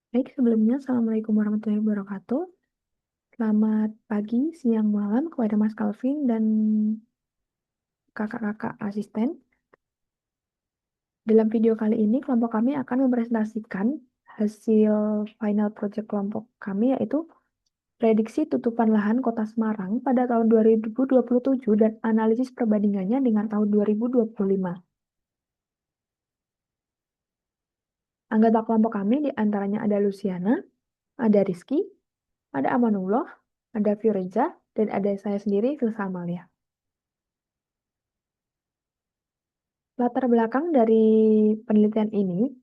Baik, sebelumnya Assalamualaikum warahmatullahi wabarakatuh. Selamat pagi, siang, malam kepada Mas Calvin dan kakak-kakak asisten. Dalam video kali ini, kelompok kami akan mempresentasikan hasil final project kelompok kami, yaitu prediksi tutupan lahan Kota Semarang pada tahun 2027 dan analisis perbandingannya dengan tahun 2025. Anggota kelompok kami diantaranya ada Luciana, ada Rizky, ada Amanullah, ada Fioreza, dan ada saya sendiri, Filsa Amalia. Latar belakang dari penelitian ini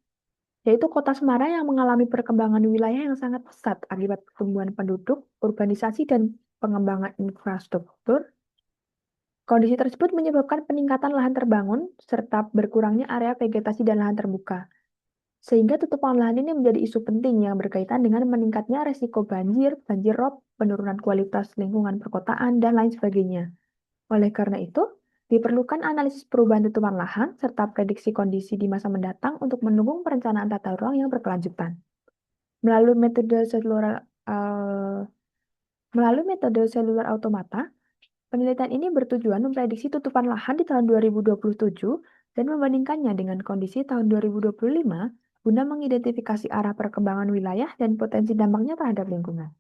yaitu Kota Semarang yang mengalami perkembangan wilayah yang sangat pesat akibat pertumbuhan penduduk, urbanisasi, dan pengembangan infrastruktur. Kondisi tersebut menyebabkan peningkatan lahan terbangun serta berkurangnya area vegetasi dan lahan terbuka. Sehingga tutupan lahan ini menjadi isu penting yang berkaitan dengan meningkatnya resiko banjir, banjir rob, penurunan kualitas lingkungan perkotaan, dan lain sebagainya. Oleh karena itu, diperlukan analisis perubahan tutupan lahan serta prediksi kondisi di masa mendatang untuk mendukung perencanaan tata ruang yang berkelanjutan. Melalui metode seluler, eh, melalui metode seluler automata, penelitian ini bertujuan memprediksi tutupan lahan di tahun 2027 dan membandingkannya dengan kondisi tahun 2025 guna mengidentifikasi arah perkembangan wilayah dan potensi dampaknya terhadap lingkungan.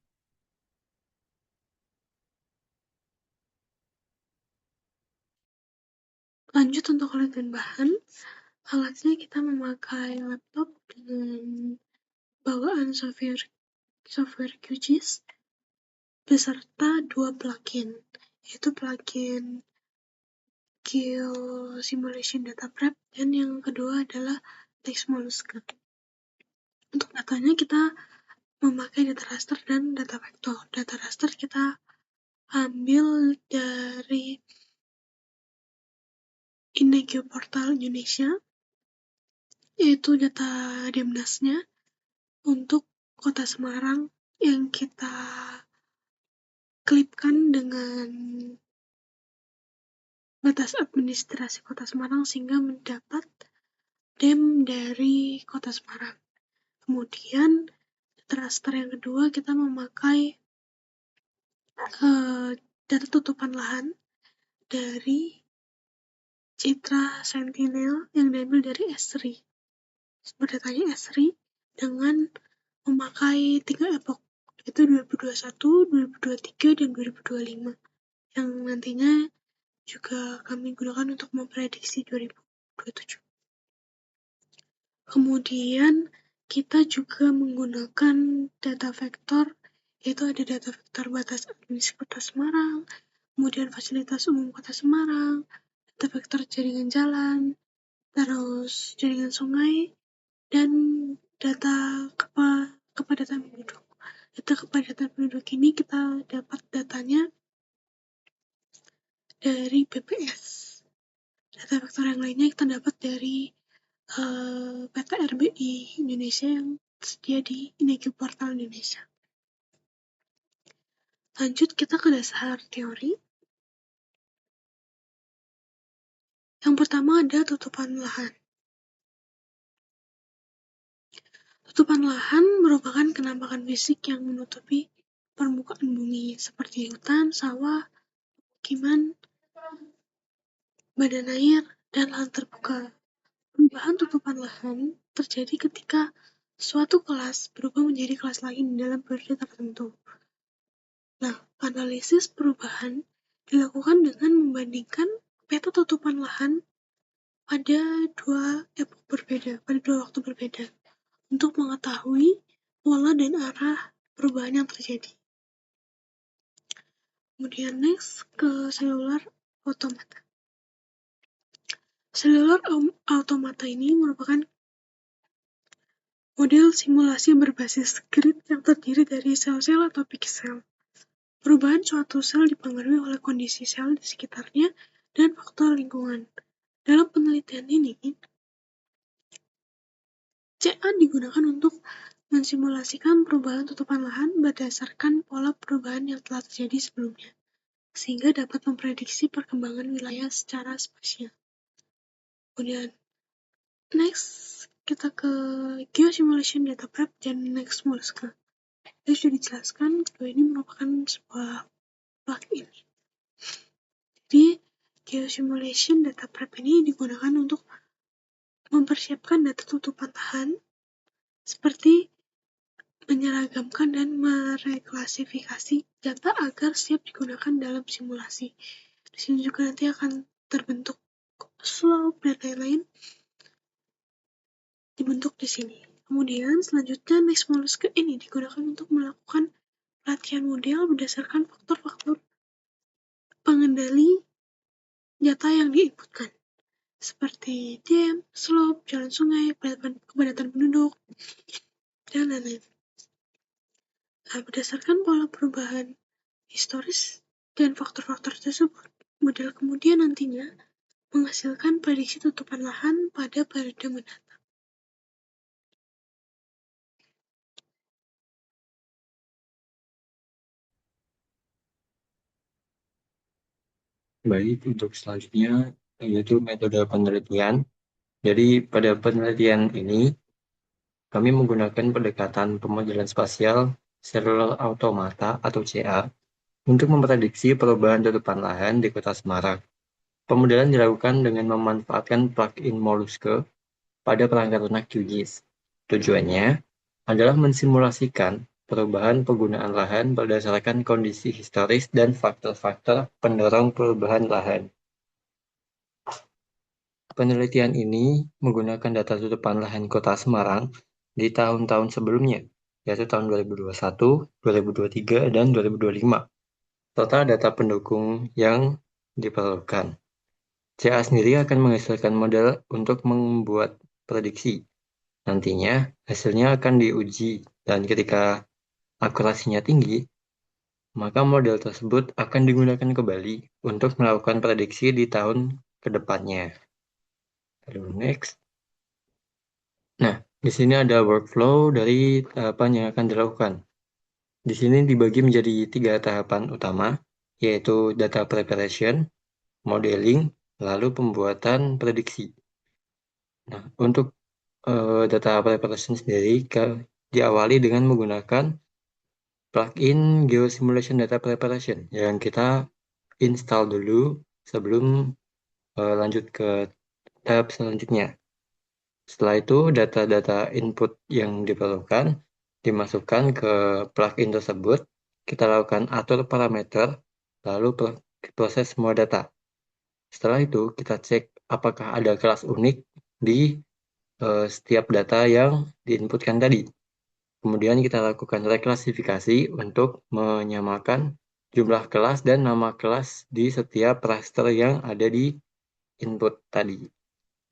Lanjut untuk alat dan bahan, alatnya kita memakai laptop dengan bawaan software QGIS beserta 2 plugin, yaitu plugin Geosimulation Data Prep dan yang kedua adalah Texmollusca. Untuk datanya kita memakai data raster dan data vektor. Data raster kita ambil dari InEgeo Portal Indonesia, yaitu data Demnasnya untuk Kota Semarang yang kita klipkan dengan batas administrasi Kota Semarang sehingga mendapat DEM dari Kota Semarang. Kemudian raster yang kedua kita memakai data tutupan lahan dari Citra Sentinel yang diambil dari Esri. Sumber datanya Esri dengan memakai 3 epoch, yaitu 2021, 2023, dan 2025 yang nantinya juga kami gunakan untuk memprediksi 2027. Kemudian kita juga menggunakan data vektor, yaitu ada data vektor batas administrasi Kota Semarang, kemudian fasilitas umum Kota Semarang, data vektor jaringan jalan, terus jaringan sungai, dan data kepadatan penduduk. Data kepadatan penduduk ini kita dapat datanya dari BPS. Data vektor yang lainnya kita dapat dari peta RBI Indonesia yang tersedia di InEgeo Portal Indonesia. Lanjut kita ke dasar teori. Yang pertama ada tutupan lahan. Tutupan lahan merupakan penampakan fisik yang menutupi permukaan bumi seperti hutan, sawah, pemukiman, badan air, dan lahan terbuka. Perubahan tutupan lahan terjadi ketika suatu kelas berubah menjadi kelas lain dalam periode tertentu. Nah, analisis perubahan dilakukan dengan membandingkan peta tutupan lahan pada 2 epoch berbeda, pada 2 waktu berbeda, untuk mengetahui pola dan arah perubahan yang terjadi. Kemudian next ke seluler automata. Seluler automata ini merupakan model simulasi berbasis grid yang terdiri dari sel-sel atau piksel. Perubahan suatu sel dipengaruhi oleh kondisi sel di sekitarnya dan faktor lingkungan. Dalam penelitian ini, CA digunakan untuk mensimulasikan perubahan tutupan lahan berdasarkan pola perubahan yang telah terjadi sebelumnya, sehingga dapat memprediksi perkembangan wilayah secara spasial. Kemudian, next kita ke Geosimulation Data Prep dan Next Mollusca. Tadi sudah dijelaskan bahwa ini merupakan sebuah plugin. Jadi, Geosimulation Data Prep ini digunakan untuk mempersiapkan data tutupan lahan seperti menyeragamkan dan mereklasifikasi data agar siap digunakan dalam simulasi. Di sini juga nanti akan terbentuk slope dan lain-lain dibentuk di sini. Kemudian selanjutnya Next Mollusca ini digunakan untuk melakukan pelatihan model berdasarkan faktor-faktor pengendali data yang diinputkan, seperti dam, slope, jalan sungai, kepadatan penduduk, dan lain-lain. Nah, berdasarkan pola perubahan historis dan faktor-faktor tersebut, model kemudian nantinya menghasilkan prediksi tutupan lahan pada periode mendatang. Baik, untuk selanjutnya yaitu metode penelitian. Jadi pada penelitian ini kami menggunakan pendekatan pemodelan spasial seluler automata atau CA untuk memprediksi perubahan tutupan lahan di Kota Semarang. Pemodelan dilakukan dengan memanfaatkan plugin Mollusca pada perangkat lunak QGIS. Tujuannya adalah mensimulasikan perubahan penggunaan lahan berdasarkan kondisi historis dan faktor-faktor pendorong perubahan lahan. Penelitian ini menggunakan data tutupan lahan Kota Semarang di tahun-tahun sebelumnya, yaitu tahun 2021, 2023, dan 2025, serta data pendukung yang diperlukan. CA sendiri akan menghasilkan model untuk membuat prediksi. Nantinya, hasilnya akan diuji, dan ketika akurasinya tinggi, maka model tersebut akan digunakan kembali untuk melakukan prediksi di tahun ke depannya. Lalu next. Nah, di sini ada workflow dari tahapan yang akan dilakukan. Di sini dibagi menjadi 3 tahapan utama, yaitu data preparation, modeling, lalu pembuatan prediksi. Nah, untuk data preparation sendiri diawali dengan menggunakan plugin Geosimulation Data Preparation yang kita install dulu sebelum lanjut ke tahap selanjutnya. Setelah itu, data-data input yang diperlukan dimasukkan ke plugin tersebut, kita lakukan atur parameter, lalu proses semua data. Setelah itu, kita cek apakah ada kelas unik di setiap data yang diinputkan tadi. Kemudian kita lakukan reklasifikasi untuk menyamakan jumlah kelas dan nama kelas di setiap raster yang ada di input tadi.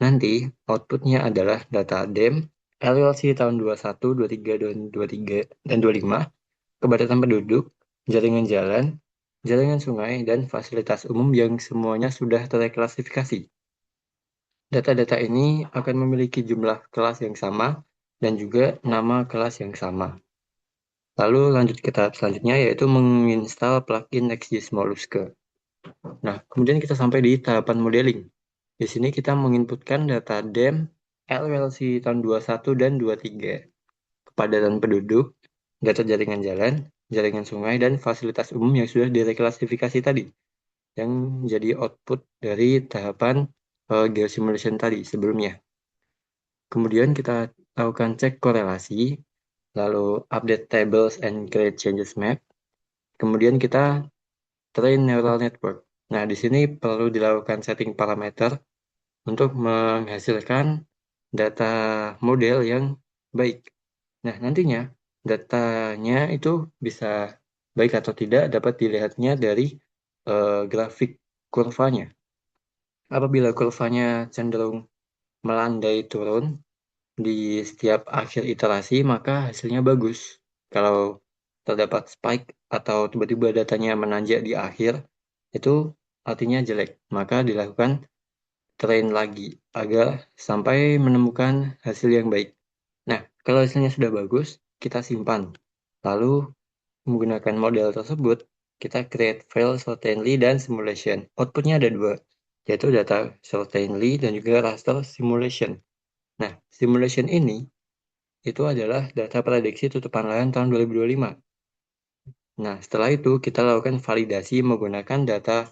Nanti outputnya adalah data DEM, LLC tahun 21, 23, 23, dan 25, kepadatan penduduk, jaringan jalan, jaringan sungai, dan fasilitas umum yang semuanya sudah terklasifikasi. Data-data ini akan memiliki jumlah kelas yang sama dan juga nama kelas yang sama. Lalu lanjut ke tahap selanjutnya yaitu menginstal plugin XGIS Mollusca. Nah, kemudian kita sampai di tahapan modeling. Di sini kita menginputkan data DEM, LLC tahun 21 dan 23, kepadatan penduduk, data jaringan jalan, jaringan sungai, dan fasilitas umum yang sudah direklasifikasi tadi, yang menjadi output dari tahapan geosimulation tadi sebelumnya. Kemudian kita lakukan cek korelasi, lalu update tables and create changes map. Kemudian kita train neural network. Nah, di sini perlu dilakukan setting parameter untuk menghasilkan data model yang baik. Nah, nantinya datanya itu bisa baik atau tidak dapat dilihatnya dari grafik kurvanya. Apabila kurvanya cenderung melandai turun di setiap akhir iterasi, maka hasilnya bagus. Kalau terdapat spike atau tiba-tiba datanya menanjak di akhir, itu artinya jelek. Maka dilakukan train lagi agar sampai menemukan hasil yang baik. Nah, kalau hasilnya sudah bagus, kita simpan. Lalu menggunakan model tersebut, kita create file certainly dan simulation. Outputnya ada dua, yaitu data certainly dan juga raster simulation. Nah, simulation ini itu adalah data prediksi tutupan lahan tahun 2025. Nah, setelah itu kita lakukan validasi menggunakan data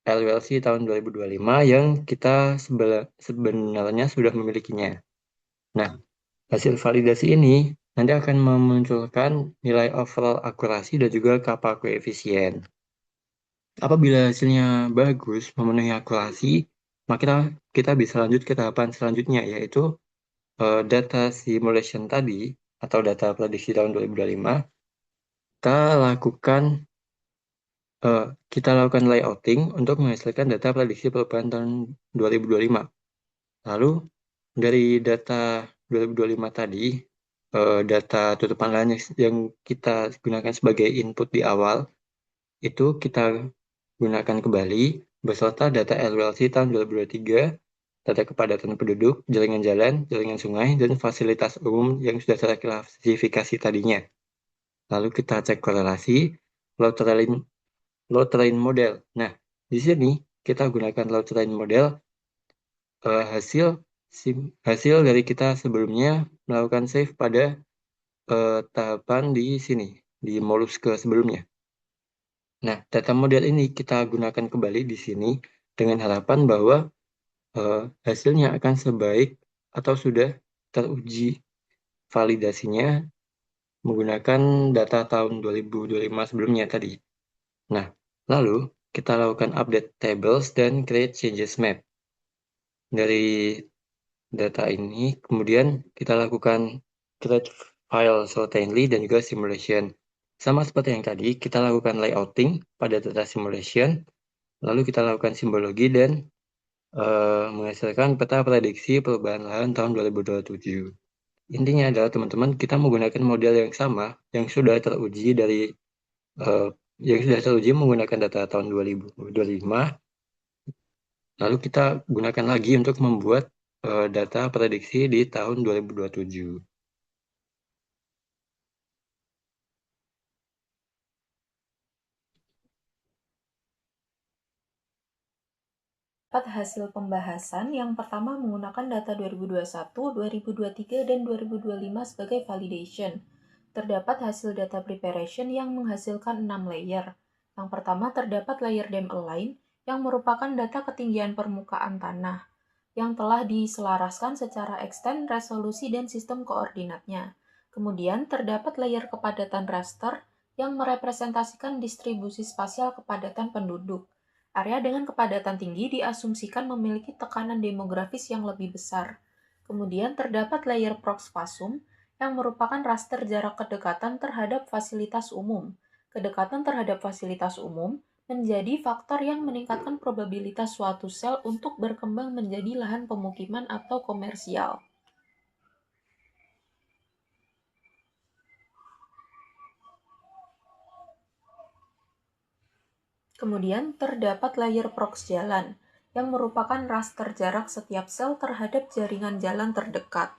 LULC tahun 2025 yang kita sebenarnya sudah memilikinya. Nah, hasil validasi ini nanti akan memunculkan nilai overall akurasi dan juga kappa koefisien. Apabila hasilnya bagus, memenuhi akurasi, maka kita bisa lanjut ke tahapan selanjutnya, yaitu data simulation tadi, atau data prediksi tahun 2025, kita lakukan kita lakukan layouting untuk menghasilkan data prediksi perubahan tahun 2025. Lalu dari data 2025 tadi, data tutupan lahan yang kita gunakan sebagai input di awal, itu kita gunakan kembali beserta data LULC tahun 2023, data kepadatan penduduk, jaringan jalan, jaringan sungai, dan fasilitas umum yang sudah terklasifikasi tadinya. Lalu kita cek korelasi, load train model. Nah, di sini kita gunakan load train model hasil dari kita sebelumnya melakukan save pada tahapan di sini, di Mollusque sebelumnya. Nah, data model ini kita gunakan kembali di sini dengan harapan bahwa hasilnya akan sebaik atau sudah teruji validasinya menggunakan data tahun 2025 sebelumnya tadi. Nah, lalu kita lakukan update tables dan create changes map. Dari data ini, kemudian kita lakukan create file certainly dan juga simulation. Sama seperti yang tadi, kita lakukan layouting pada data simulation, lalu kita lakukan simbologi dan menghasilkan peta prediksi perubahan lahan tahun 2027. Intinya adalah teman-teman, kita menggunakan model yang sama yang sudah teruji menggunakan data tahun 2025. Lalu kita gunakan lagi untuk membuat data prediksi di tahun 2027. Dapat hasil pembahasan yang pertama menggunakan data 2021, 2023, dan 2025 sebagai validation. Terdapat hasil data preparation yang menghasilkan 6 layer. Yang pertama terdapat layer dam align yang merupakan data ketinggian permukaan tanah yang telah diselaraskan secara extend, resolusi, dan sistem koordinatnya. Kemudian terdapat layer kepadatan raster yang merepresentasikan distribusi spasial kepadatan penduduk. Area dengan kepadatan tinggi diasumsikan memiliki tekanan demografis yang lebih besar. Kemudian terdapat layer proxfasum yang merupakan raster jarak kedekatan terhadap fasilitas umum. Kedekatan terhadap fasilitas umum menjadi faktor yang meningkatkan probabilitas suatu sel untuk berkembang menjadi lahan pemukiman atau komersial. Kemudian terdapat layer prox jalan, yang merupakan raster jarak setiap sel terhadap jaringan jalan terdekat.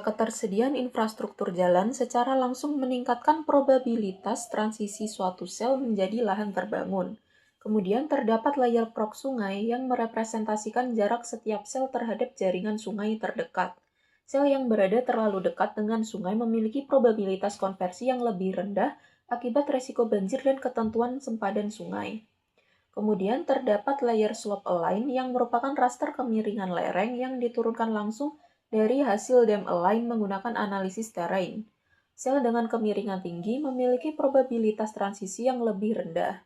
Ketersediaan infrastruktur jalan secara langsung meningkatkan probabilitas transisi suatu sel menjadi lahan terbangun. Kemudian terdapat layer prox sungai yang merepresentasikan jarak setiap sel terhadap jaringan sungai terdekat. Sel yang berada terlalu dekat dengan sungai memiliki probabilitas konversi yang lebih rendah akibat resiko banjir dan ketentuan sempadan sungai. Kemudian terdapat layer slope align yang merupakan raster kemiringan lereng yang diturunkan langsung dari hasil dam align menggunakan analisis terrain. Sel dengan kemiringan tinggi memiliki probabilitas transisi yang lebih rendah.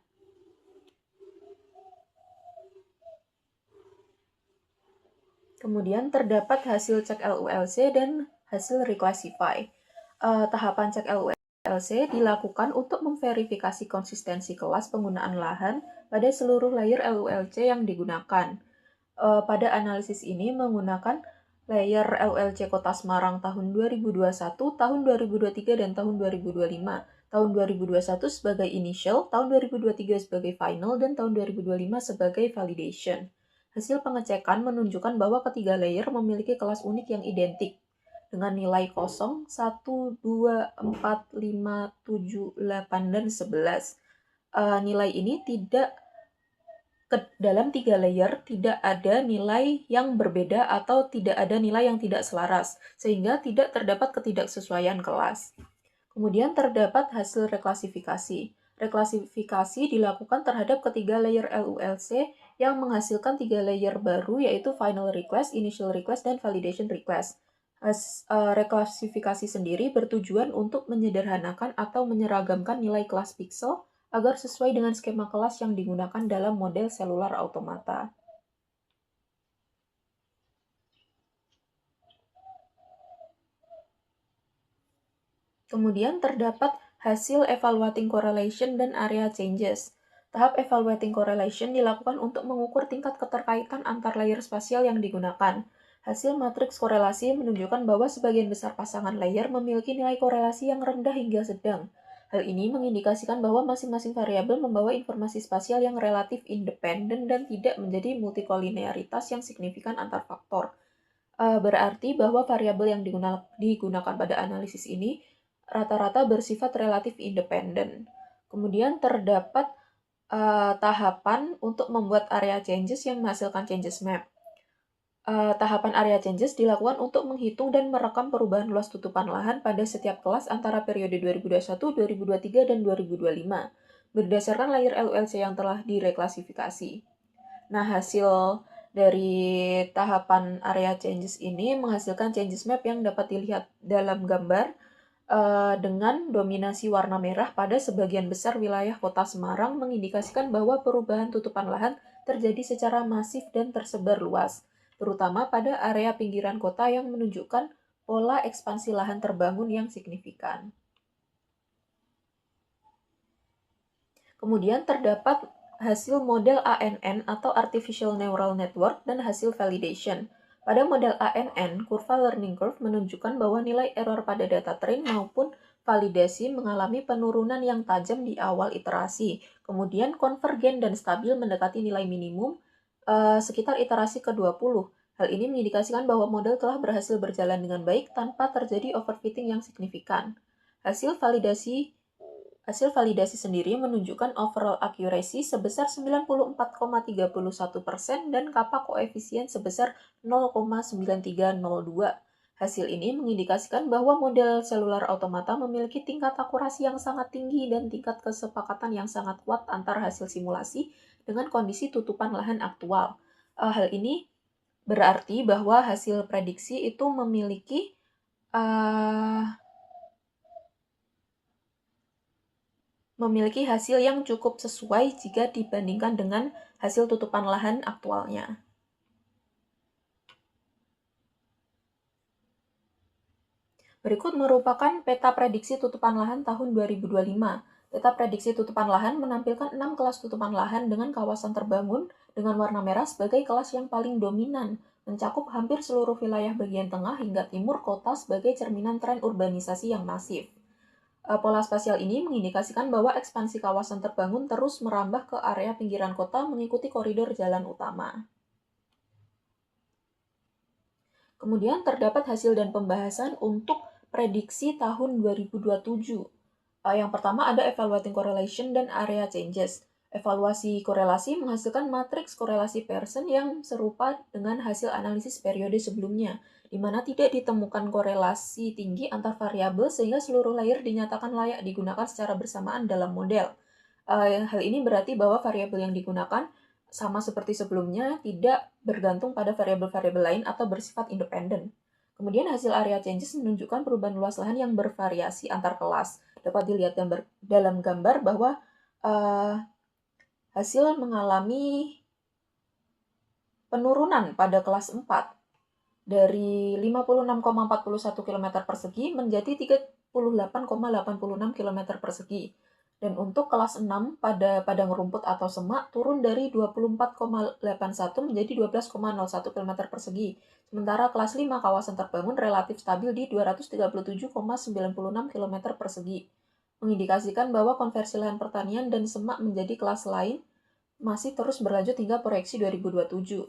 Kemudian terdapat hasil cek LULC dan hasil reclassify. Tahapan cek LULC dilakukan untuk memverifikasi konsistensi kelas penggunaan lahan pada seluruh layer LULC yang digunakan. Pada analisis ini menggunakan layer LULC Kota Semarang tahun 2021, tahun 2023, dan tahun 2025. Tahun 2021 sebagai initial, tahun 2023 sebagai final, dan tahun 2025 sebagai validation. Hasil pengecekan menunjukkan bahwa ketiga layer memiliki kelas unik yang identik dengan nilai 0, 1, 2, 4, 5, 7, 8, dan 11. Nilai ini tidak dalam 3 layer tidak ada nilai yang berbeda atau tidak ada nilai yang tidak selaras, sehingga tidak terdapat ketidaksesuaian kelas. Kemudian terdapat hasil reklasifikasi. Reklasifikasi dilakukan terhadap ketiga layer LULC yang menghasilkan 3 layer baru, yaitu final request, initial request, dan validation request. Reklasifikasi sendiri bertujuan untuk menyederhanakan atau menyeragamkan nilai kelas pixel agar sesuai dengan skema kelas yang digunakan dalam model selular automata. Kemudian terdapat hasil evaluating correlation dan area changes. Tahap evaluating correlation dilakukan untuk mengukur tingkat keterkaitan antar layer spasial yang digunakan. Hasil matriks korelasi menunjukkan bahwa sebagian besar pasangan layer memiliki nilai korelasi yang rendah hingga sedang. Hal ini mengindikasikan bahwa masing-masing variabel membawa informasi spasial yang relatif independen dan tidak menjadi multikolinearitas yang signifikan antar faktor. Berarti bahwa variabel yang digunakan pada analisis ini rata-rata bersifat relatif independen. Kemudian terdapat tahapan untuk membuat area changes yang menghasilkan changes map. Tahapan area changes dilakukan untuk menghitung dan merekam perubahan luas tutupan lahan pada setiap kelas antara periode 2021, 2023, dan 2025 berdasarkan layer LULC yang telah direklasifikasi. Nah, hasil dari tahapan area changes ini menghasilkan changes map yang dapat dilihat dalam gambar dengan dominasi warna merah pada sebagian besar wilayah Kota Semarang mengindikasikan bahwa perubahan tutupan lahan terjadi secara masif dan tersebar luas, terutama pada area pinggiran kota yang menunjukkan pola ekspansi lahan terbangun yang signifikan. Kemudian terdapat hasil model ANN atau Artificial Neural Network dan hasil validation. Pada model ANN, kurva learning curve menunjukkan bahwa nilai error pada data train maupun validasi mengalami penurunan yang tajam di awal iterasi, kemudian konvergen dan stabil mendekati nilai minimum sekitar iterasi ke-20. Hal ini mengindikasikan bahwa model telah berhasil berjalan dengan baik tanpa terjadi overfitting yang signifikan. Hasil validasi sendiri menunjukkan overall accuracy sebesar 94,31% dan kappa koefisien sebesar 0,9302. Hasil ini mengindikasikan bahwa model selular automata memiliki tingkat akurasi yang sangat tinggi dan tingkat kesepakatan yang sangat kuat antar hasil simulasi dengan kondisi tutupan lahan aktual. Hal ini berarti bahwa hasil prediksi itu memiliki hasil yang cukup sesuai jika dibandingkan dengan hasil tutupan lahan aktualnya. Berikut merupakan peta prediksi tutupan lahan tahun 2025. Peta prediksi tutupan lahan menampilkan 6 kelas tutupan lahan dengan kawasan terbangun dengan warna merah sebagai kelas yang paling dominan, mencakup hampir seluruh wilayah bagian tengah hingga timur kota sebagai cerminan tren urbanisasi yang masif. Pola spasial ini mengindikasikan bahwa ekspansi kawasan terbangun terus merambah ke area pinggiran kota mengikuti koridor jalan utama. Kemudian terdapat hasil dan pembahasan untuk prediksi tahun 2027. Yang pertama ada evaluating correlation dan area changes. Evaluasi korelasi menghasilkan matriks korelasi Pearson yang serupa dengan hasil analisis periode sebelumnya, di mana tidak ditemukan korelasi tinggi antar variabel sehingga seluruh layer dinyatakan layak digunakan secara bersamaan dalam model. Hal ini berarti bahwa variabel yang digunakan sama seperti sebelumnya tidak bergantung pada variabel-variabel lain atau bersifat independen. Kemudian hasil area changes menunjukkan perubahan luas lahan yang bervariasi antar kelas. Dapat dilihat dalam gambar bahwa hasil mengalami penurunan pada kelas 4 dari 56,41 km persegi menjadi 38,86 km persegi. Dan untuk kelas 6 pada padang rumput atau semak turun dari 24,81 menjadi 12,01 km persegi. Sementara kelas 5 kawasan terbangun relatif stabil di 237,96 km persegi. Mengindikasikan bahwa konversi lahan pertanian dan semak menjadi kelas lain masih terus berlanjut hingga proyeksi 2027.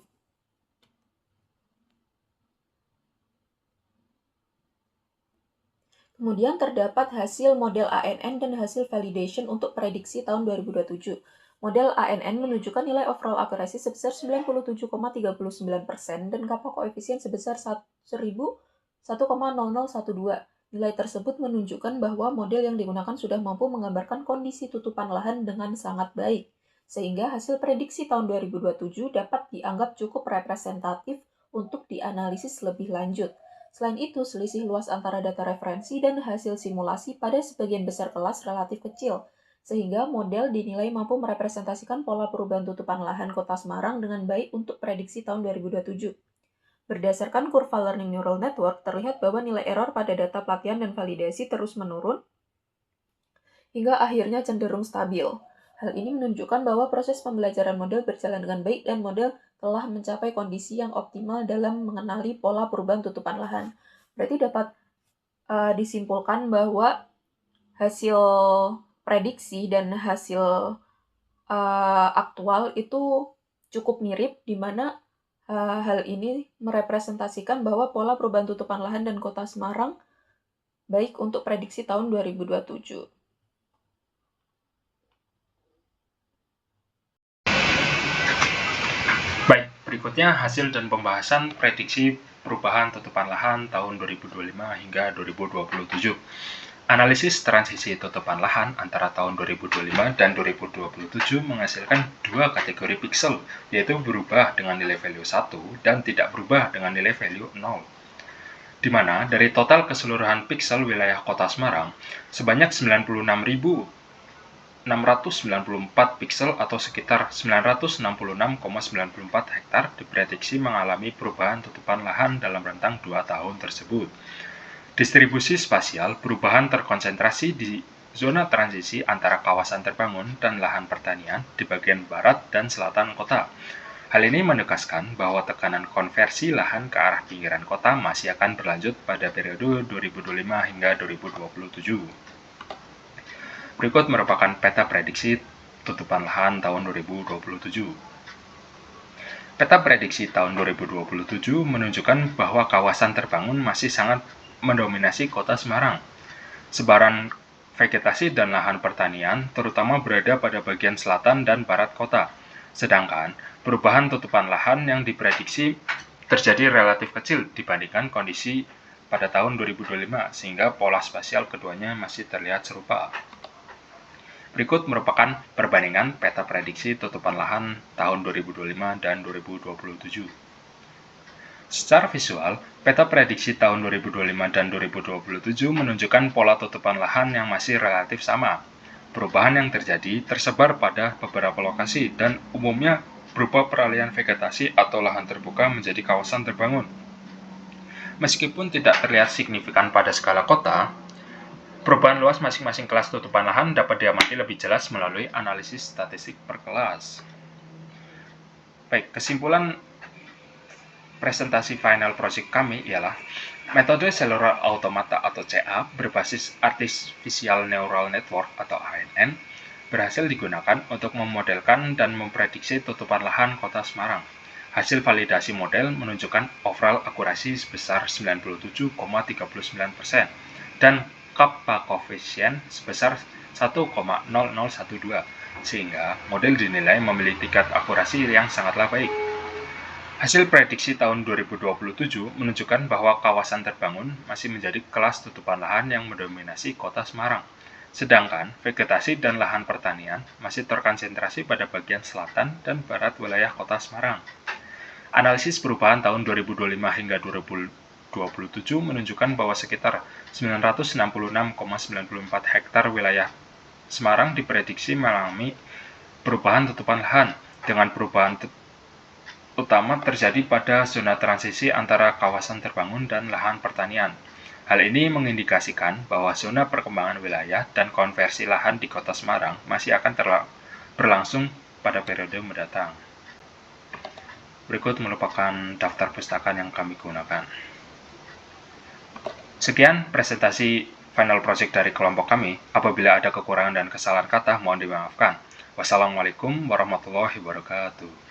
Kemudian terdapat hasil model ANN dan hasil validation untuk prediksi tahun 2027. Model ANN menunjukkan nilai overall akurasi sebesar 97,39% dan kappa koefisien sebesar 1,0012. Nilai tersebut menunjukkan bahwa model yang digunakan sudah mampu menggambarkan kondisi tutupan lahan dengan sangat baik, sehingga hasil prediksi tahun 2027 dapat dianggap cukup representatif untuk dianalisis lebih lanjut. Selain itu, selisih luas antara data referensi dan hasil simulasi pada sebagian besar kelas relatif kecil, sehingga model dinilai mampu merepresentasikan pola perubahan tutupan lahan Kota Semarang dengan baik untuk prediksi tahun 2027. Berdasarkan kurva Learning Neural Network, terlihat bahwa nilai error pada data pelatihan dan validasi terus menurun, hingga akhirnya cenderung stabil. Hal ini menunjukkan bahwa proses pembelajaran model berjalan dengan baik dan model telah mencapai kondisi yang optimal dalam mengenali pola perubahan tutupan lahan. Berarti dapat disimpulkan bahwa hasil prediksi dan hasil aktual itu cukup mirip, di mana hal ini merepresentasikan bahwa pola perubahan tutupan lahan dan Kota Semarang baik untuk prediksi tahun 2027. Baik, berikutnya hasil dan pembahasan prediksi perubahan tutupan lahan tahun 2025 hingga 2027. Analisis transisi tutupan lahan antara tahun 2025 dan 2027 menghasilkan dua kategori piksel, yaitu berubah dengan nilai value 1 dan tidak berubah dengan nilai value 0. Di mana dari total keseluruhan piksel wilayah Kota Semarang, sebanyak 96.694 piksel atau sekitar 966,94 hektar diprediksi mengalami perubahan tutupan lahan dalam rentang 2 tahun tersebut. Distribusi spasial perubahan terkonsentrasi di zona transisi antara kawasan terbangun dan lahan pertanian di bagian barat dan selatan kota. Hal ini menegaskan bahwa tekanan konversi lahan ke arah pinggiran kota masih akan berlanjut pada periode 2025 hingga 2027. Berikut merupakan peta prediksi tutupan lahan tahun 2027. Peta prediksi tahun 2027 menunjukkan bahwa kawasan terbangun masih sangat mendominasi Kota Semarang. Sebaran vegetasi dan lahan pertanian terutama berada pada bagian selatan dan barat kota. Sedangkan perubahan tutupan lahan yang diprediksi terjadi relatif kecil dibandingkan kondisi pada tahun 2025, sehingga pola spasial keduanya masih terlihat serupa. Berikut merupakan perbandingan peta prediksi tutupan lahan tahun 2025 dan 2027. Secara visual, peta prediksi tahun 2025 dan 2027 menunjukkan pola tutupan lahan yang masih relatif sama. Perubahan yang terjadi tersebar pada beberapa lokasi dan umumnya berupa peralihan vegetasi atau lahan terbuka menjadi kawasan terbangun. Meskipun tidak terlihat signifikan pada skala kota, perubahan luas masing-masing kelas tutupan lahan dapat diamati lebih jelas melalui analisis statistik per kelas. Baik, kesimpulan presentasi final project kami ialah metode Cellular Automata atau CA berbasis Artificial Neural Network atau ANN berhasil digunakan untuk memodelkan dan memprediksi tutupan lahan Kota Semarang. Hasil validasi model menunjukkan overall akurasi sebesar 97,39% dan kappa koefisien sebesar 1,0012, sehingga model dinilai memiliki tingkat akurasi yang sangatlah baik. Hasil prediksi tahun 2027 menunjukkan bahwa kawasan terbangun masih menjadi kelas tutupan lahan yang mendominasi Kota Semarang, sedangkan vegetasi dan lahan pertanian masih terkonsentrasi pada bagian selatan dan barat wilayah Kota Semarang. Analisis perubahan tahun 2025 hingga 2027 menunjukkan bahwa sekitar 966,94 hektar wilayah Semarang diprediksi mengalami perubahan tutupan lahan, dengan perubahan utama terjadi pada zona transisi antara kawasan terbangun dan lahan pertanian. Hal ini mengindikasikan bahwa zona perkembangan wilayah dan konversi lahan di Kota Semarang masih akan berlangsung pada periode mendatang. Berikut merupakan daftar pustaka yang kami gunakan. Sekian presentasi final project dari kelompok kami. Apabila ada kekurangan dan kesalahan kata, mohon dimaafkan. Wassalamualaikum warahmatullahi wabarakatuh.